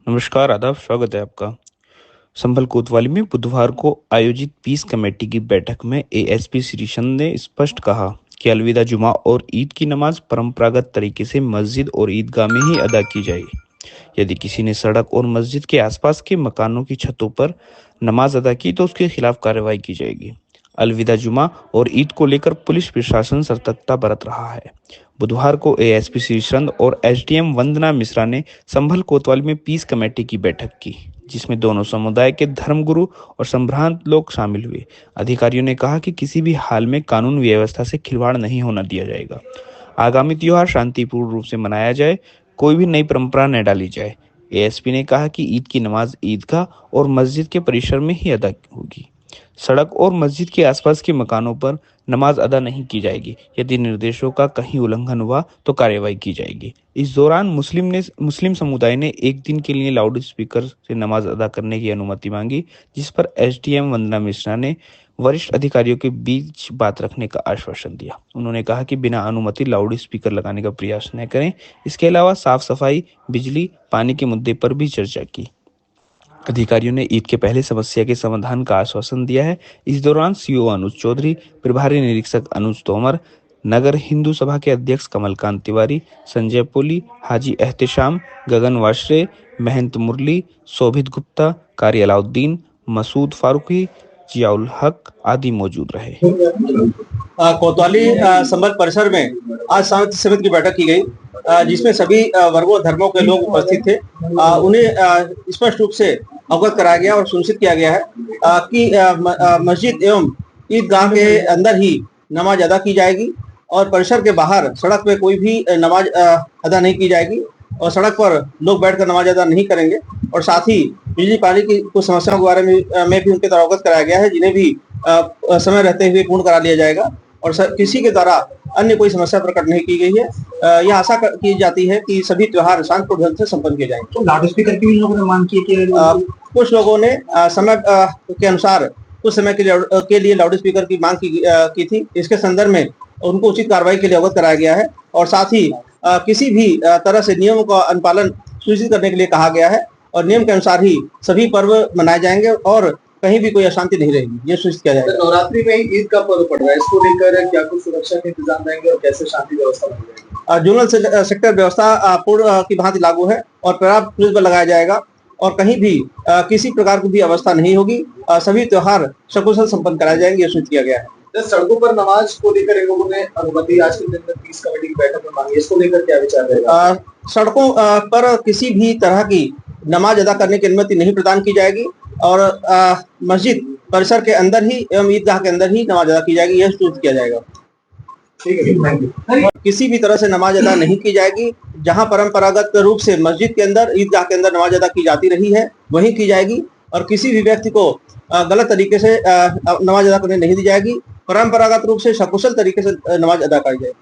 नमस्कार, आदाब, स्वागत है आपका। संभल कोतवाली में बुधवार को आयोजित पीस कमेटी की बैठक में एएसपी श्री चंद ने स्पष्ट कहा कि अलविदा जुमा और ईद की नमाज परंपरागत तरीके से मस्जिद और ईदगाह में ही अदा की जाएगी। यदि किसी ने सड़क और मस्जिद के आसपास के मकानों की छतों पर नमाज अदा की तो उसके खिलाफ कार्रवाई की जाएगी। अलविदा जुमा और ईद को लेकर पुलिस प्रशासन सतर्कता बरत रहा है। बुधवार को एएसपी श्री चंद और एसडीएम वंदना मिश्रा ने संभल कोतवाली में पीस कमेटी की बैठक की, जिसमें दोनों समुदाय के धर्मगुरु और संभ्रांत लोग शामिल हुए। अधिकारियों ने कहा कि किसी भी हाल में कानून व्यवस्था से खिलवाड़ नहीं होना दिया जाएगा। आगामी त्योहार शांतिपूर्ण रूप से मनाया जाए, कोई भी नई परंपरा न डाली जाए। एएसपी ने कहा कि ईद की नमाज ईदगाह और मस्जिद के परिसर में ही अदा होगी। सड़क और मस्जिद के आसपास के मकानों पर नमाज अदा नहीं की जाएगी। यदि निर्देशों का कहीं उल्लंघन हुआ तो कार्रवाई की जाएगी। इस दौरान मुस्लिम समुदाय ने एक दिन के लिए लाउड स्पीकर से नमाज अदा करने की अनुमति मांगी, जिस पर एसडीएम वंदना मिश्रा ने वरिष्ठ अधिकारियों के बीच बात रखने का आश्वासन दिया। उन्होंने कहा कि बिना अनुमति लाउड स्पीकर लगाने का प्रयास न करें। इसके अलावा साफ सफाई, बिजली, पानी के मुद्दे पर भी चर्चा की। अधिकारियों ने ईद के पहले समस्या के समाधान का आश्वासन दिया है। इस दौरान सीओ अनुज चौधरी, प्रभारी निरीक्षक अनुज तोमर, नगर हिंदू सभा के अध्यक्ष कमलकांत तिवारी, संजय पोली, हाजी एहतेशाम, गगन वाशरे, महंत मुरली, शोभित गुप्ता, कारी अलाउद्दीन, मसूद फारूकी, जियाउल हक आदि मौजूद रहे। कोतवाली संभल परिसर में आज शांति समिति की बैठक की गई, जिसमें सभी वर्गों धर्मों के लोग उपस्थित थे। उन्हें स्पष्ट रूप से अवगत कराया गया और सुनिश्चित किया गया है कि मस्जिद एवं ईदगाह के अंदर ही नमाज अदा की जाएगी और परिसर के बाहर सड़क पे कोई भी नमाज अदा नहीं की जाएगी और सड़क पर लोग बैठकर नमाज अदा नहीं करेंगे। और साथ ही बिजली पानी की कुछ समस्याओं के बारे में भी उनके द्वारा अवगत कराया गया है, जिन्हें भी समय रहते हुए पूर्ण करा लिया जाएगा और किसी के द्वारा अन्य कोई समस्या प्रकट नहीं की गई है। यह आशा की जाती है कि सभी त्योहार शांतिपूर्ण ढंग से संपन्न किए जाएंगे। तो लाउड स्पीकर की भी लोगों ने मांग की कि कुछ लोगों ने समय के अनुसार कुछ समय के लिए लाउड स्पीकर की मांग की थी। इसके संदर्भ में उनको उचित कार्रवाई के लिए अवगत कराया गया है और साथ ही किसी भी तरह से नियमों का अनुपालन सुनिश्चित करने के लिए कहा गया है और नियम के अनुसार ही सभी पर्व मनाए जाएंगे और कहीं भी कोई अशांति नहीं रहेगी, ये सुनिश्चित किया जाएगा। नवरात्रि में ही ईद का पर्व पड़ रहा है, इसको लेकर क्या कुछ सुरक्षा के इंतजाम रहेंगे और कैसे शांति व्यवस्था बनी रहेगी? जोनल सेक्टर व्यवस्था पूर्ण की भांति लागू है और पर्याप्त पुलिस बल लगाया जाएगा और कहीं भी किसी प्रकार की भी अवस्था नहीं होगी। सभी त्योहार सकुशल संपन्न कराए जाएंगे, ये सुनिश्चित किया गया है। सड़कों पर नमाज को लेकर इन लोगों ने अनुमति आज के दिन में पीस कमेटी की बैठक में मांगी, इसको लेकर क्या विचार रहेगा? सड़कों पर किसी भी तरह की नमाज अदा करने की अनुमति नहीं प्रदान की जाएगी और मस्जिद परिसर के अंदर ही एवं ईदगाह के अंदर ही नमाज अदा की जाएगी, यह सुनिश्चित किया जाएगा। ठीक है, थैंक यू। किसी भी तरह से नमाज अदा नहीं की जाएगी। जहां परंपरागत रूप से मस्जिद के अंदर, ईदगाह के अंदर नमाज अदा की जाती रही है, वहीं की जाएगी और किसी भी व्यक्ति को गलत तरीके से नमाज अदा करने नहीं दी जाएगी। परंपरागत रूप से सकुशल तरीके से नमाज अदा की जाएगी।